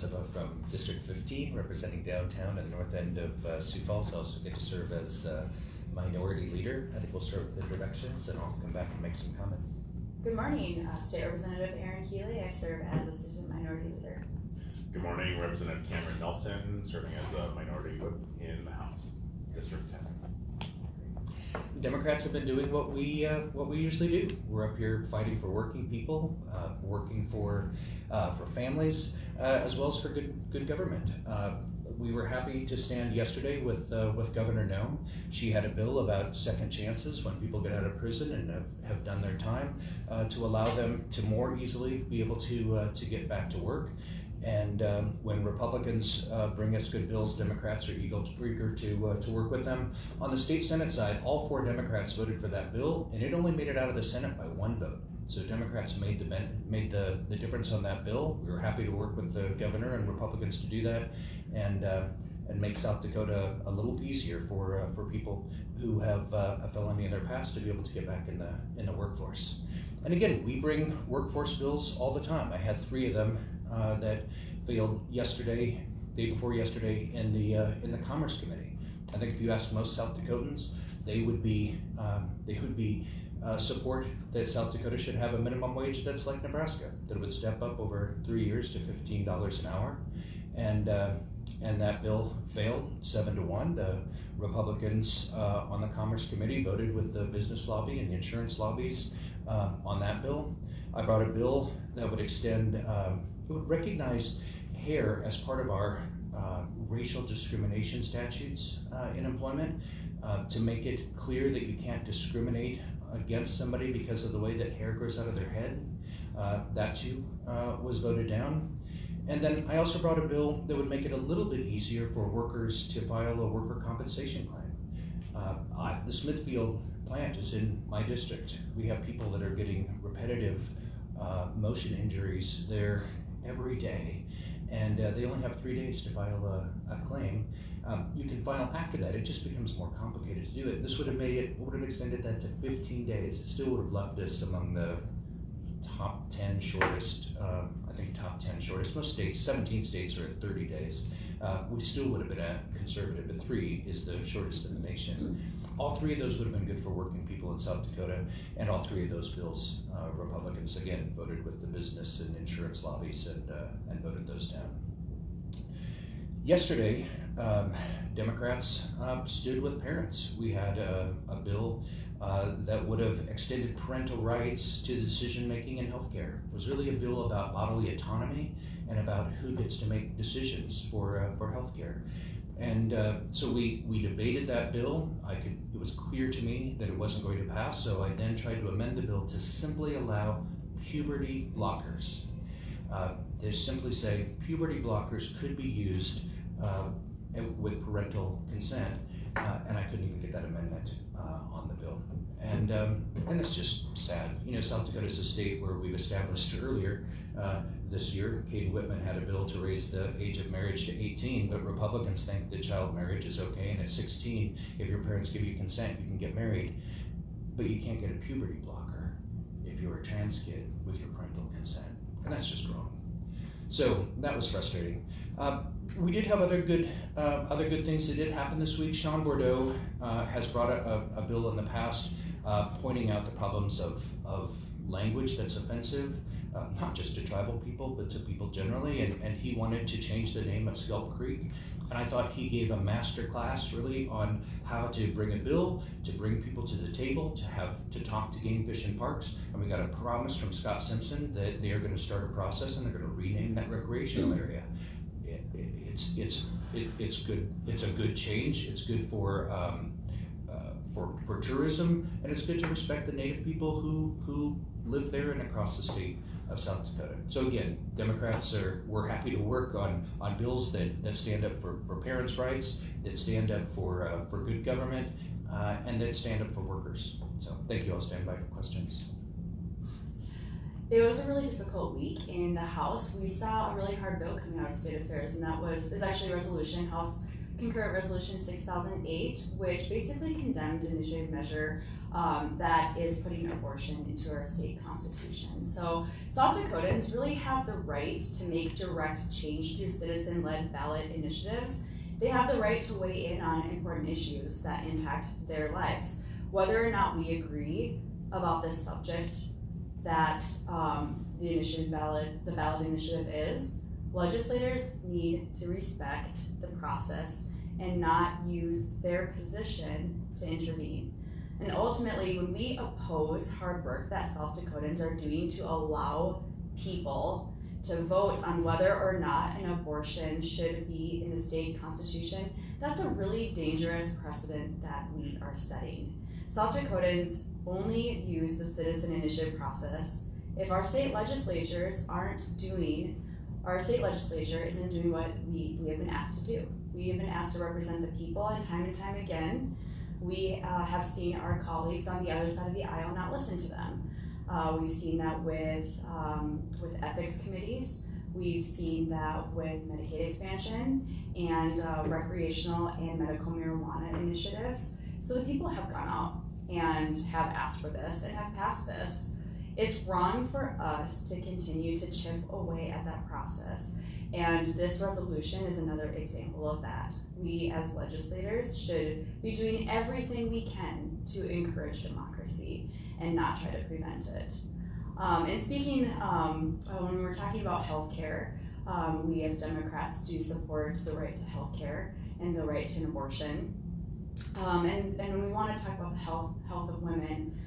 Nesiba from District 15, representing downtown and the north end of Sioux Falls. I also get to serve as minority leader. I think we'll start with introductions and I'll come back and make some comments. Good morning, State Representative Erin Healy. I serve as Assistant Minority Leader. Good morning, Representative Kameron Nelson, serving as the Minority Whip in the House, District 10. Democrats have been doing what we usually do. We're up here fighting for working people, working for families, as well as for good government. We were happy to stand yesterday with Governor Noem. She had a bill about second chances when people get out of prison and have done their time, to allow them to more easily be able to get back to work. And when Republicans bring us good bills, Democrats are eager to work with them. On the state Senate side, all 4 Democrats voted for that bill, and it only made it out of the Senate by 1 vote. So Democrats made the difference on that bill. We were happy to work with the governor and Republicans to do that, and make South Dakota a little easier for people who have a felony in their past to be able to get back in the workforce. And again, we bring workforce bills all the time. I had 3 of them that failed yesterday, day before yesterday, in the Commerce Committee. I think if you ask most South Dakotans, they would be support that South Dakota should have a minimum wage that's like Nebraska, that would step up over 3 years to $15 an hour, and that bill failed 7-1. The Republicans on the Commerce Committee voted with the business lobby and the insurance lobbies on that bill. I brought a bill that would extend, it would recognize hair as part of our racial discrimination statutes in employment, to make it clear that you can't discriminate against somebody because of the way that hair grows out of their head. That too was voted down. And then I also brought a bill that would make it a little bit easier for workers to file a worker compensation claim. The Smithfield plant is in my district. We have people that are getting repetitive motion injuries there every day, and they only have 3 days to file a claim. You can file after that. It just becomes more complicated to do it. This would have extended that to 15 days. It still would have left us among the top 10 shortest, I think top 10 shortest. Most states, 17 states are at 30 days. We still would have been a conservative, but 3 is the shortest in the nation. All 3 of those would have been good for working people in South Dakota, and all 3 of those bills, Republicans again voted with the business and insurance lobbies and voted those down. Yesterday, Democrats stood with parents. We had a bill that would have extended parental rights to decision-making in healthcare. It was really a bill about bodily autonomy and about who gets to make decisions for healthcare. And so we debated that bill. It was clear to me that it wasn't going to pass, so I then tried to amend the bill to simply allow puberty blockers. They simply say puberty blockers could be used with parental consent, and I couldn't even get that amendment on the bill. And that's just sad. You know, South Dakota is a state where we've established earlier this year, Caden Whitman had a bill to raise the age of marriage to 18, but Republicans think that child marriage is okay, and at 16, if your parents give you consent, you can get married, but you can't get a puberty blocker if you're a trans kid with your parental consent, and that's just wrong. So that was frustrating. We did have other good things that did happen this week. Sean Bordeaux has brought a bill in the past pointing out the problems of language that's offensive, not just to tribal people, but to people generally, and he wanted to change the name of Scalp Creek. And I thought he gave a master class really on how to bring a bill, to bring people to the table, to talk to game fish and parks. And we got a promise from Scott Simpson that they are going to start a process and they're going to rename that recreational area. It's good. It's a good change. It's good for tourism, and it's good to respect the Native people who live there and across the state of South Dakota. So again, Democrats we're happy to work on bills that stand up for parents' rights, that stand up for good government, and that stand up for workers. So thank you. I'll stand by for questions. It was a really difficult week in the House. We saw a really hard bill coming out of State Affairs, and is actually a resolution, House Concurrent Resolution 6008, which basically condemned initiative measure that is putting abortion into our state constitution. So South Dakotans really have the right to make direct change through citizen-led ballot initiatives. They have the right to weigh in on important issues that impact their lives. Whether or not we agree about this subject that the ballot initiative is, legislators need to respect the process and not use their position to intervene. And ultimately, when we oppose hard work that South Dakotans are doing to allow people to vote on whether or not an abortion should be in the state constitution, that's a really dangerous precedent that we are setting. South Dakotans only use the citizen initiative process if our state legislature isn't doing what we have been asked to do. We have been asked to represent the people, and time again, we have seen our colleagues on the other side of the aisle not listen to them. We've seen that with ethics committees. We've seen that with Medicaid expansion and recreational and medical marijuana initiatives. So the people have gone out and have asked for this and have passed this. It's wrong for us to continue to chip away at that process. And this resolution is another example of that. We as legislators should be doing everything we can to encourage democracy and not try to prevent it. And speaking, when we're talking about healthcare, we as Democrats do support the right to healthcare and the right to an abortion. And when we want to talk about the health of women,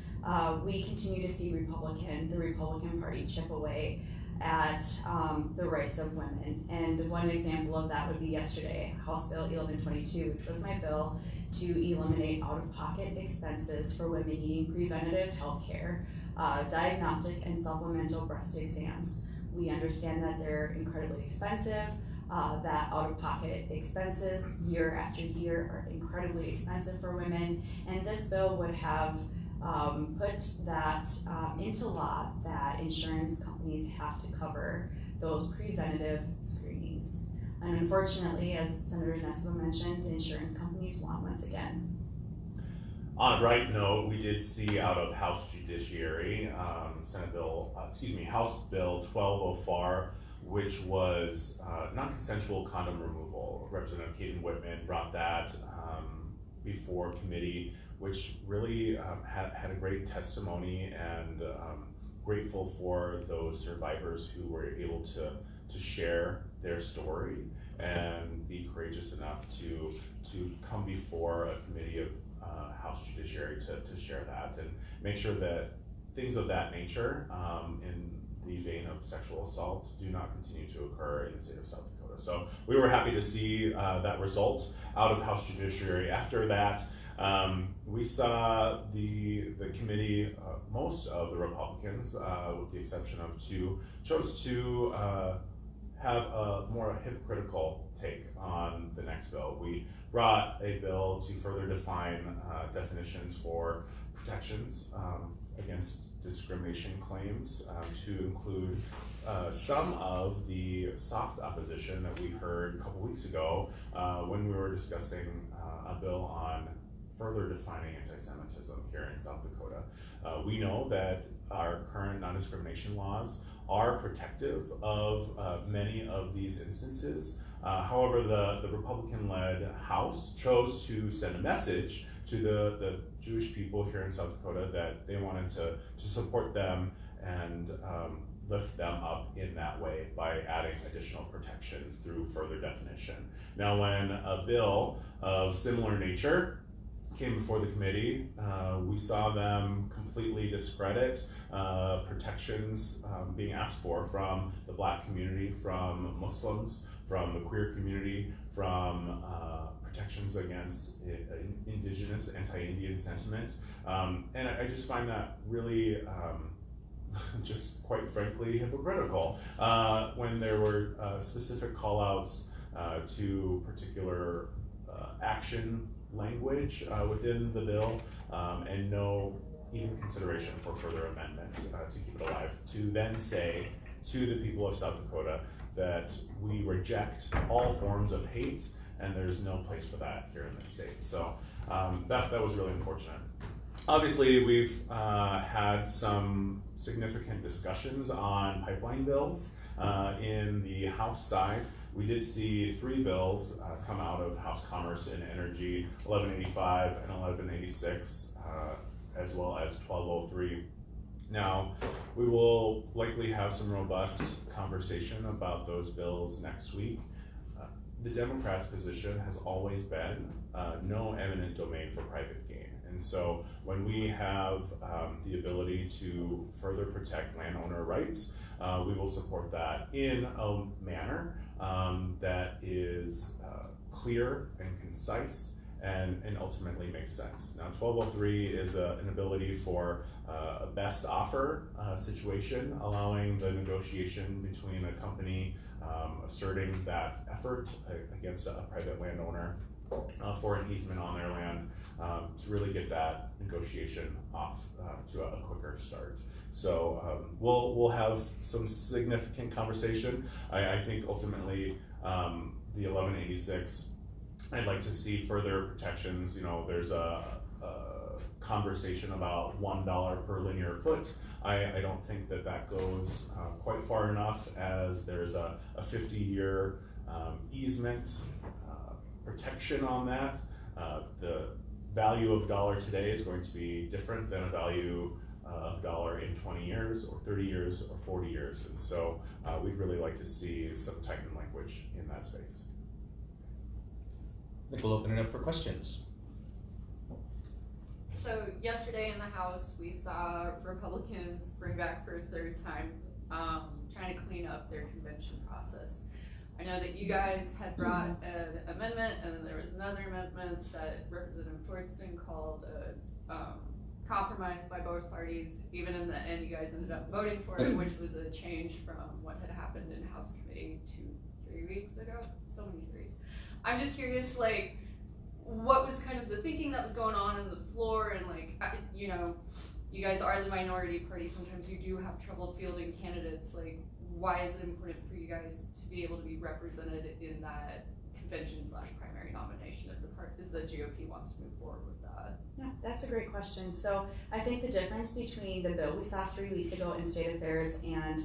we continue to see the Republican Party chip away at the rights of women. And one example of that would be yesterday, House Bill 1122, which was my bill to eliminate out-of-pocket expenses for women needing preventative health care, diagnostic and supplemental breast exams. We understand that they're incredibly expensive, that out-of-pocket expenses year after year are incredibly expensive for women, and this bill would have put that into law, that insurance companies have to cover those preventative screenings. And unfortunately, as Senator Nesiba mentioned, the insurance companies won once again. On a bright note, we did see out of House Judiciary, House Bill 1204, which was non-consensual condom removal. Representative Kaden Whitman brought that before committee, which really had a great testimony, and grateful for those survivors who were able to share their story and be courageous enough to come before a committee of House Judiciary to share that and make sure that things of that nature in the vein of sexual assault do not continue to occur in the state of South Dakota. So we were happy to see that result out of House Judiciary. After that, we saw the committee, most of the Republicans, with the exception of two, chose to have a more hypocritical take on the next bill. We brought a bill to further define definitions for protections against discrimination claims, to include some of the soft opposition that we heard a couple weeks ago when we were discussing a bill on further defining anti-Semitism here in South Dakota. We know that our current non-discrimination laws are protective of many of these instances. However, the Republican-led House chose to send a message to the Jewish people here in South Dakota that they wanted to support them and lift them up in that way by adding additional protections through further definition. Now, when a bill of similar nature came before the committee, we saw them completely discredit protections being asked for from the Black community, from Muslims, from the queer community, from protections against indigenous, anti-Indian sentiment. And I just find that really just quite frankly hypocritical when there were specific call-outs to particular action language within the bill, and no even consideration for further amendment to keep it alive, to then say to the people of South Dakota that we reject all forms of hate and there's no place for that here in this state. So that was really unfortunate. Obviously, we've had some significant discussions on pipeline bills in the House side. We did see 3 bills come out of House Commerce and Energy, 1185 and 1186, as well as 1203. Now, we will likely have some robust conversation about those bills next week. The Democrats' position has always been no eminent domain for private gain. And so when we have the ability to further protect landowner rights, we will support that in a manner that is clear and concise and ultimately makes sense. Now, 1203 is an ability for a best offer situation, allowing the negotiation between a company asserting that effort against a private landowner for an easement on their land to really get that negotiation off to a quicker start. So we'll have some significant conversation. I think ultimately the 1186, I'd like to see further protections. You know, there's a conversation about $1 per linear foot. I don't think that goes quite far enough, as there's a 50-year easement protection on that. The value of dollar today is going to be different than a value of dollar in 20 years or 30 years or 40 years. And so we'd really like to see some tightened language in that space. I think we'll open it up for questions. So yesterday in the House, we saw Republicans bring back for a third time, trying to clean up their convention process. I know that you guys had brought an amendment, and then there was another amendment that Representative Torsten called a compromise by both parties. Even in the end, you guys ended up voting for it, which was a change from what had happened in House Committee 2-3 weeks ago. So many threes. I'm just curious, like, what was kind of the thinking that was going on the floor, and like, you know, you guys are the minority party. Sometimes you do have trouble fielding candidates. Like, why is it important for you guys to be able to be represented in that convention/primary nomination if the GOP wants to move forward with that? Yeah, that's a great question. So I think the difference between the bill we saw 3 weeks ago in State Affairs and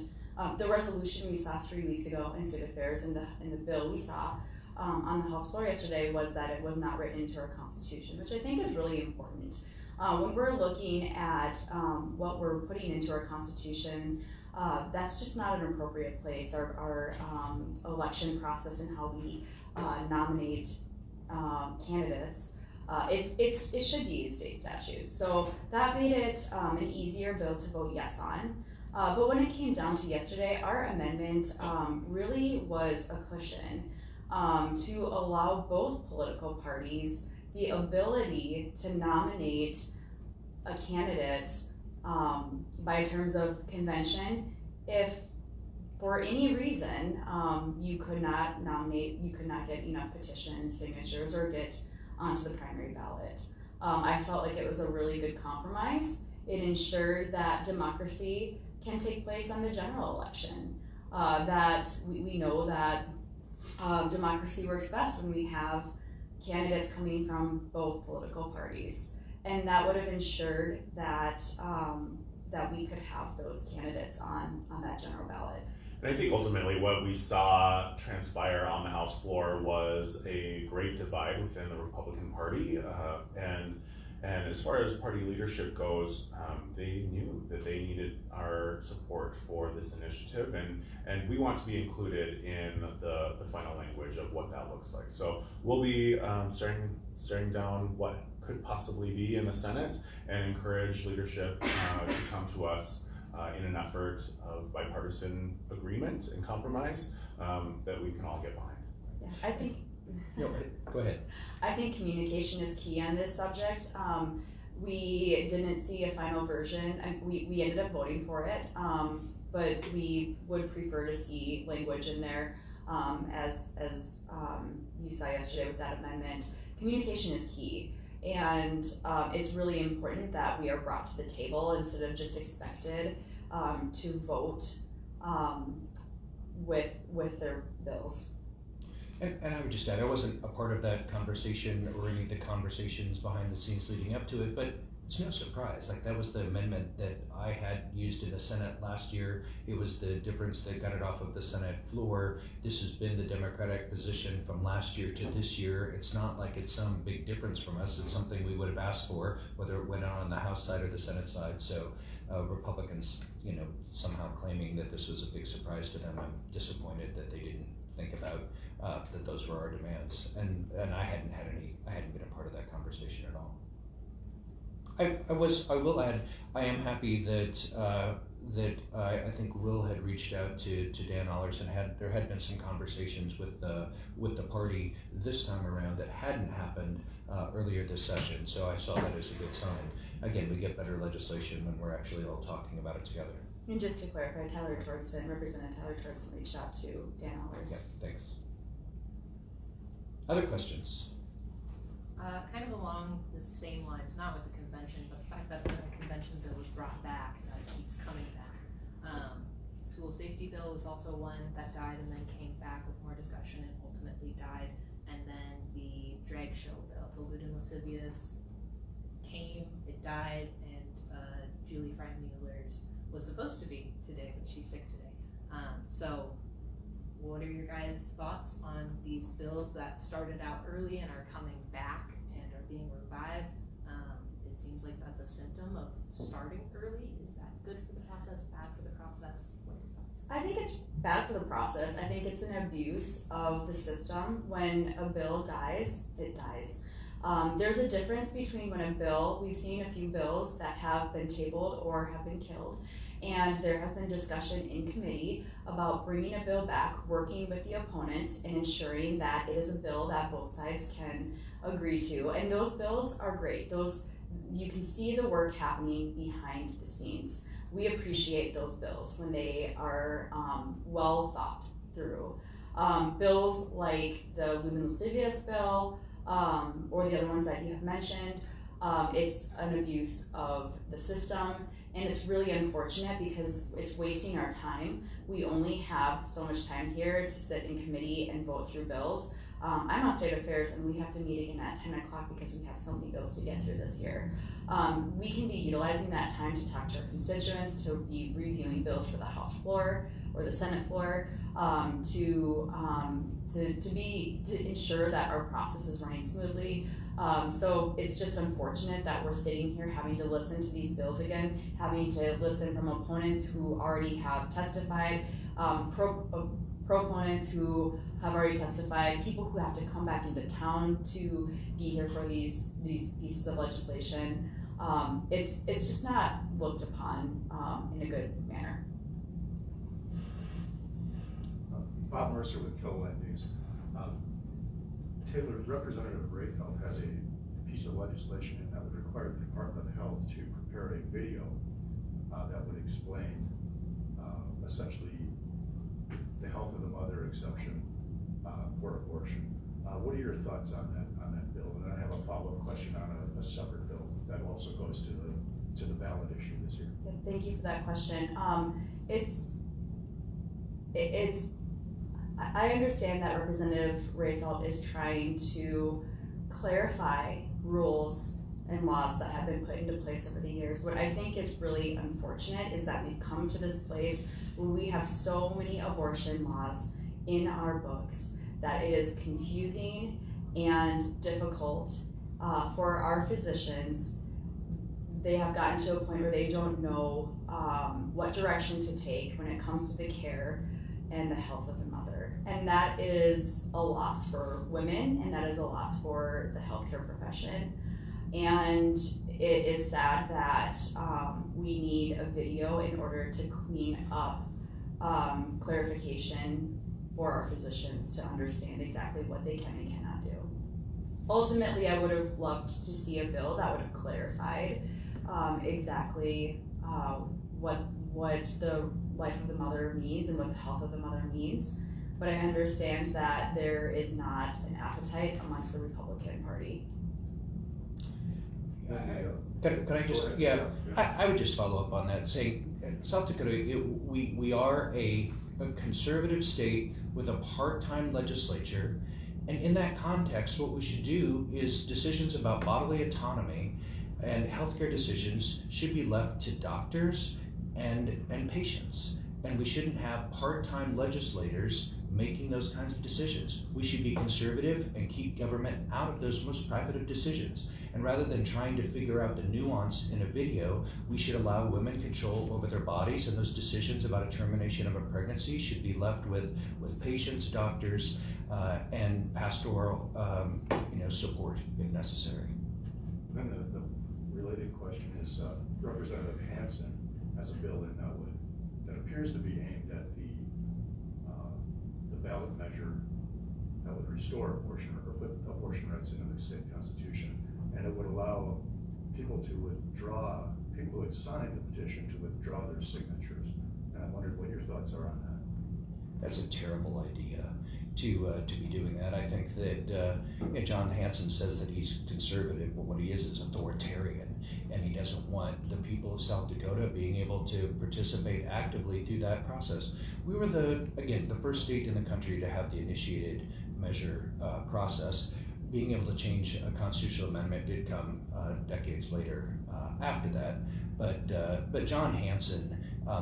the resolution we saw 3 weeks ago in State Affairs and the bill we saw on the House floor yesterday was that it was not written into our Constitution, which I think is really important. When we're looking at what we're putting into our Constitution, that's just not an appropriate place. Our election process and how we nominate candidates, it should be in state statute. So that made it an easier bill to vote yes on. But when it came down to yesterday, our amendment really was a cushion to allow both political parties the ability to nominate a candidate by terms of convention if for any reason you could not get enough petition signatures or get onto the primary ballot. I felt like it was a really good compromise. It ensured that democracy can take place on the general election, that we know that democracy works best when we have candidates coming from both political parties, and that would have ensured that that we could have those candidates on that general ballot. And I think ultimately what we saw transpire on the House floor was a great divide within the Republican Party, and as far as party leadership goes, they knew that they needed our support for this initiative, and we want to be included in the final language of what that looks like. So we'll be staring down what could possibly be in the Senate and encourage leadership to come to us in an effort of bipartisan agreement and compromise that we can all get behind. Yeah, I think. Go ahead. I think communication is key on this subject. We didn't see a final version. We ended up voting for it, but we would prefer to see language in there as you saw yesterday with that amendment. Communication is key, and it's really important that we are brought to the table instead of just expected to vote with their bills. And I would just add, I wasn't a part of that conversation or any of the conversations behind the scenes leading up to it, but it's no surprise. Like, that was the amendment that I had used in the Senate last year. It was the difference that got it off of the Senate floor. This has been the Democratic position from last year to this year. It's not like it's some big difference from us. It's something we would have asked for, whether it went on the House side or the Senate side. So Republicans, somehow claiming that this was a big surprise to them. I'm disappointed that they didn't think about that those were our demands. And I hadn't been a part of that conversation at all. I will add, I am happy that I think Will had reached out to Dan Allers, and there had been some conversations with the party this time around that hadn't happened earlier this session. So I saw that as a good sign. Again, we get better legislation when we're actually all talking about it together. And just to clarify, Representative Tyler Tortson reached out to Dan Allers. Yeah, thanks. Other questions? Kind of along the same lines, not with the convention, but the fact that when the convention bill was brought back, it keeps coming back. School safety bill was also one that died and then came back with more discussion and ultimately died. And then the drag show bill, the lewd and lascivious, came, it died, and Julie Frey-Mueller's was supposed to be today, but she's sick today. So what are your guys' thoughts on these bills that started out early and are coming back and are being revived? It seems like that's a symptom of starting early. Is that good for the process, bad for the process? What are your thoughts? I think it's bad for the process. I think it's an abuse of the system. When a bill dies, it dies. There's a difference between when a bill, we've seen a few bills that have been tabled or have been killed, and there has been discussion in committee about bringing a bill back, working with the opponents, and ensuring that it is a bill that both sides can agree to. And those bills are great. You can see the work happening behind the scenes. We appreciate those bills when they are well thought through. Bills like the lewd and lascivious bill, or the other ones that you have mentioned, it's an abuse of the system. And it's really unfortunate because it's wasting our time. We only have so much time here to sit in committee and vote through bills. I'm on State Affairs, and we have to meet again at 10 o'clock because we have so many bills to get through this year. We can be utilizing that time to talk to our constituents, to be reviewing bills for the House floor or the Senate floor, to ensure that our process is running smoothly. So it's just unfortunate that we're sitting here having to listen to these bills again, having to listen from opponents who already have testified, proponents who have already testified, people who have to come back into town to be here for these pieces of legislation. It's just not looked upon in a good manner. Bob Mercer with Kilowatt News. Taylor, Representative Reynold has a piece of legislation in that would require the Department of Health to prepare a video that would explain essentially the health of the mother exception for abortion. What are your thoughts on that bill? And then I have a follow-up question on a separate bill that also goes to the ballot issue this year. Yeah, thank you for that question. I understand that Representative Rayfeld is trying to clarify rules and laws that have been put into place over the years. What I think is really unfortunate is that we've come to this place where we have so many abortion laws in our books that it is confusing and difficult for our physicians. They have gotten to a point where they don't know what direction to take when it comes to the care and the health of the mother. And that is a loss for women, and that is a loss for the healthcare profession. And it is sad that we need a video in order to clean up clarification for our physicians to understand exactly what they can and cannot do. Ultimately, I would have loved to see a bill that would have clarified exactly what the life of the mother means and what the health of the mother means. But I understand that there is not an appetite amongst the Republican Party. Can I just, I would just follow up on that, saying South Dakota, we are a conservative state with a part-time legislature, and in that context, what we should do is decisions about bodily autonomy And healthcare decisions should be left to doctors and patients. And we shouldn't have part-time legislators making those kinds of decisions. We should be conservative and keep government out of those most private of decisions. And rather than trying to figure out the nuance in a video, we should allow women control over their bodies, and those decisions about a termination of a pregnancy should be left with patients, doctors, and pastoral support if necessary. Then the related question is, Representative Hanson has a bill in Elwood that appears to be aimed at the ballot measure that would restore abortion or put abortion rights into the state constitution, and it would allow people who had signed the petition to withdraw their signatures. And I wondered what your thoughts are on that. That's a terrible idea to be doing that. I think that John Hanson says that he's conservative, but what he is authoritarian, and he doesn't want the people of South Dakota being able to participate actively through that process. We were the first state in the country to have the initiated measure process. Being able to change a constitutional amendment did come decades later after that, but John Hanson,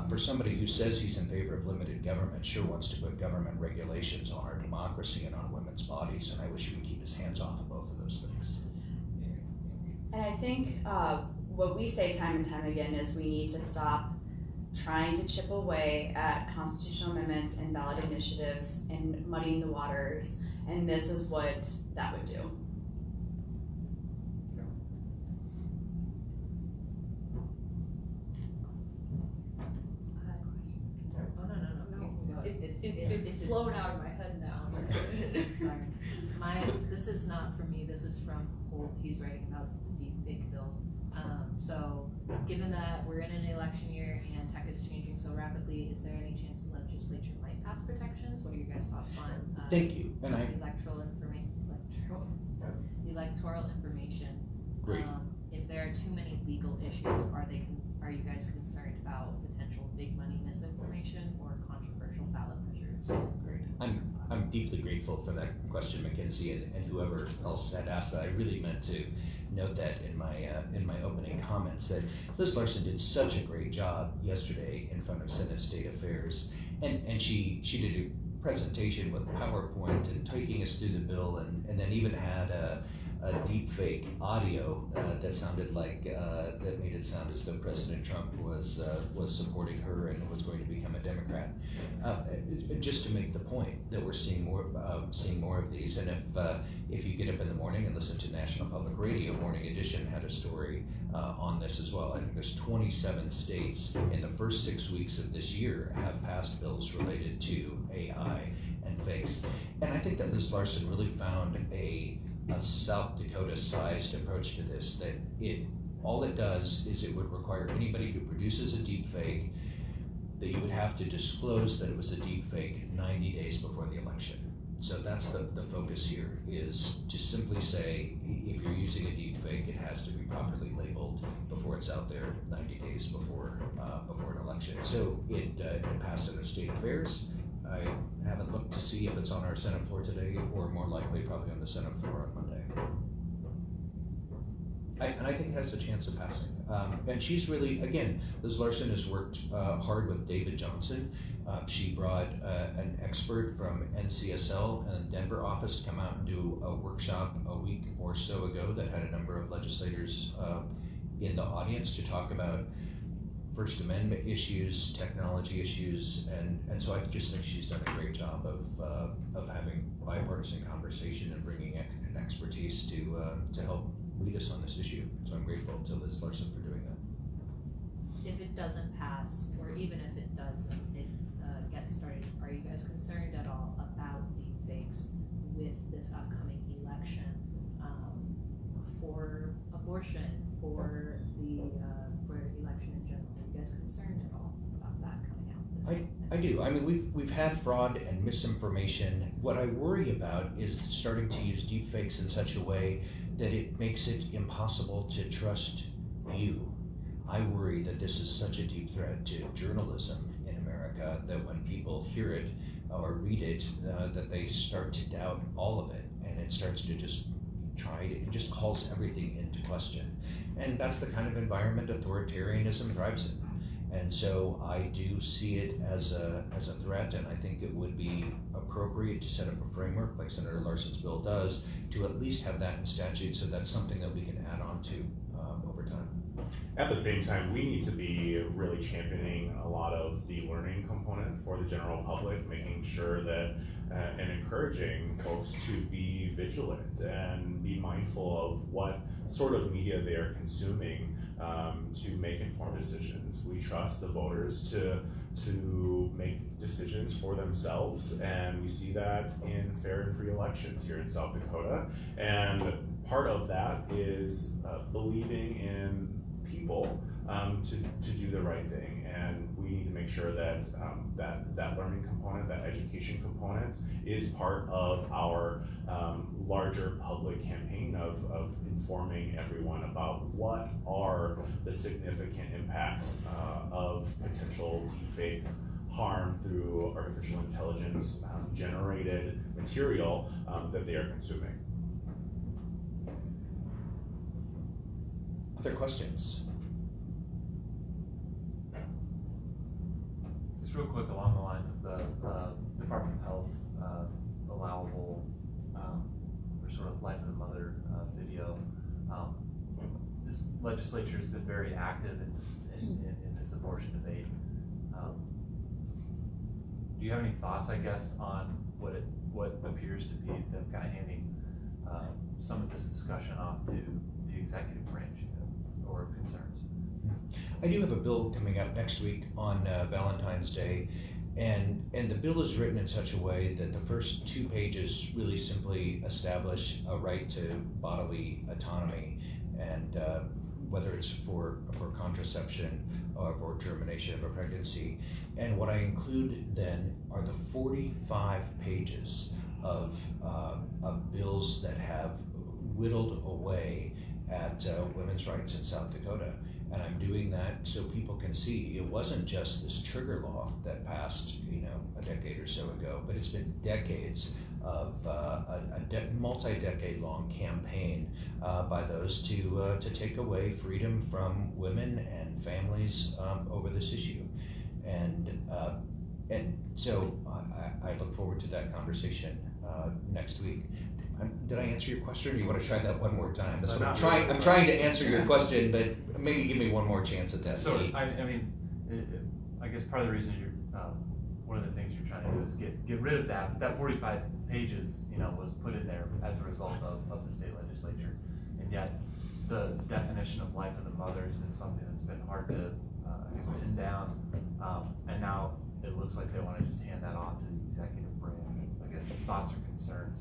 for somebody who says he's in favor of limited government, sure wants to put government regulations on our democracy and on women's bodies, and I wish he would keep his hands off of both of those things. And I think what we say time and time again is we need to stop trying to chip away at constitutional amendments and ballot initiatives and muddying the waters, and this is what that would do. It's flowing out of my head now. Sorry. This is not from me, this is from Holt. He's writing about the deep fake bills. So given that we're in an election year and tech is changing so rapidly, is there any chance the legislature might pass protections? What are your guys' thoughts on Thank you. And electoral information? Great. If there are too many legal issues, are you guys concerned about potential big money misinformation or controversial ballot measures? Great. I'm deeply grateful for that question, Mackenzie, and whoever else had asked that. I really meant to note that in my opening comments that Liz Larson did such a great job yesterday in front of Senate State Affairs, and she did a presentation with PowerPoint and taking us through the bill, and then even had a deep fake audio that sounded like that made it sound as though President Trump was supporting her and was going to become a Democrat. Just to make the point that we're seeing more of these, and if you get up in the morning and listen to National Public Radio, Morning Edition had a story on this as well. I think there's 27 states in the first 6 weeks of this year have passed bills related to AI and fakes, and I think that Liz Larson really found a South Dakota-sized approach to this, that all it does is it would require anybody who produces a deep fake that you would have to disclose that it was a deep fake 90 days before the election. So that's the focus here, is to simply say if you're using a deep fake, it has to be properly labeled before it's out there 90 days before an election. So it passed Senate State Affairs. I haven't looked to see if it's on our Senate floor today, or more likely probably on the Senate floor on Monday. And I think it has a chance of passing. And she's really, again, Liz Larson has worked hard with David Johnson. She brought an expert from NCSL and the Denver office to come out and do a workshop a week or so ago that had a number of legislators in the audience to talk about First Amendment issues, technology issues, and so I just think she's done a great job of having bipartisan conversation and bringing an expertise to help lead us on this issue. So I'm grateful to Liz Larson for doing that. If it doesn't pass, or even if it does and it gets started, are you guys concerned at all about deepfakes with this upcoming election for abortion, for the election in general? Are you guys concerned at all about that coming out? I do. I mean, we've had fraud and misinformation. What I worry about is starting to use deepfakes in such a way that it makes it impossible to trust you. I worry that this is such a deep threat to journalism in America that when people hear it or read it, that they start to doubt all of it, and it starts to just tried, it just calls everything into question. And that's the kind of environment authoritarianism thrives in. And so I do see it as a threat, and I think it would be appropriate to set up a framework, like Senator Larson's bill does, to at least have that in statute, so that's something that we can add on to over time. At the same time, we need to be really championing a lot of the learning component for the general public, making sure that and encouraging folks to be vigilant and be mindful of what sort of media they are consuming to make informed decisions. We trust the voters to make decisions for themselves, and we see that in fair and free elections here in South Dakota. And part of that is believing in people to do the right thing, and we need to make sure that that learning component, that education component, is part of our larger public campaign of informing everyone about what are the significant impacts of potential deepfake harm through artificial intelligence generated material that they are consuming. Other questions? Just real quick, along the lines of the Department of Health allowable or sort of life of the mother video. This legislature has been very active in this abortion debate. Do you have any thoughts, I guess, on what appears to be them kind of handing some of this discussion off to the executive branch or concerns? I do have a bill coming up next week on Valentine's Day, and the bill is written in such a way that the first 2 pages really simply establish a right to bodily autonomy, and whether it's for contraception or termination of a pregnancy. And what I include then are the 45 pages of bills that have whittled away at women's rights in South Dakota. And I'm doing that so people can see it wasn't just this trigger law that passed, a decade or so ago, but it's been decades of multi-decade long campaign by those to take away freedom from women and families over this issue. And so I look forward to that conversation next week. Did I answer your question, or you want to try that one more time? That's what I'm trying to answer your question, but maybe give me one more chance at that. So, I mean, I guess part of the reason you're, one of the things you're trying to do is get rid of that 45 pages, was put in there as a result of the state legislature. And yet, the definition of life of the mother has been something that's been hard to, pin down. And now it looks like they want to just hand that off to the executive branch. I guess thoughts or concerns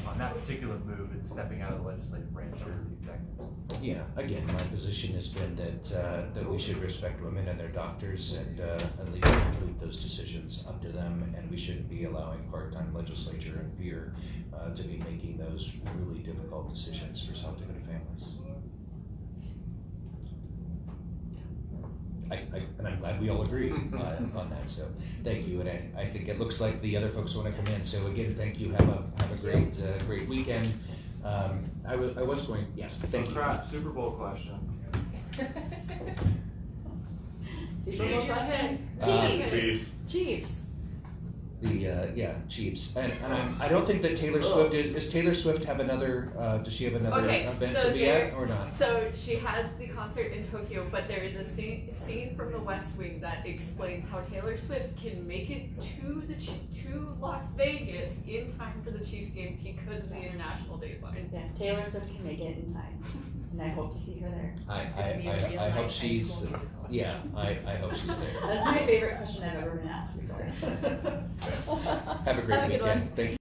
on that particular move and stepping out of the legislative branch over the executive. Yeah, again, my position has been that we should respect women and their doctors and leave those decisions up to them, and we shouldn't be allowing part-time legislature and peer to be making those really difficult decisions for South Dakota families. And I'm glad we all agree on that. So thank you, and I think it looks like the other folks want to come in. So again, thank you. Have a great weekend. I was going. Yes, thank you. Crap, Super Bowl question. Super Bowl question. Chiefs. Chiefs. And I don't think that Taylor Swift does Taylor Swift have another? Does she have another event to be at or not? So she has the concert in Tokyo, but there is a scene from The West Wing that explains how Taylor Swift can make it to Las Vegas in time for the Chiefs game because of the international dateline. Yeah, Taylor Swift can make it in time, and I hope to see her there. I hope she's. Yeah, I hope she's there. That's my favorite question I've ever been asked before. Have a great weekend. Thank you.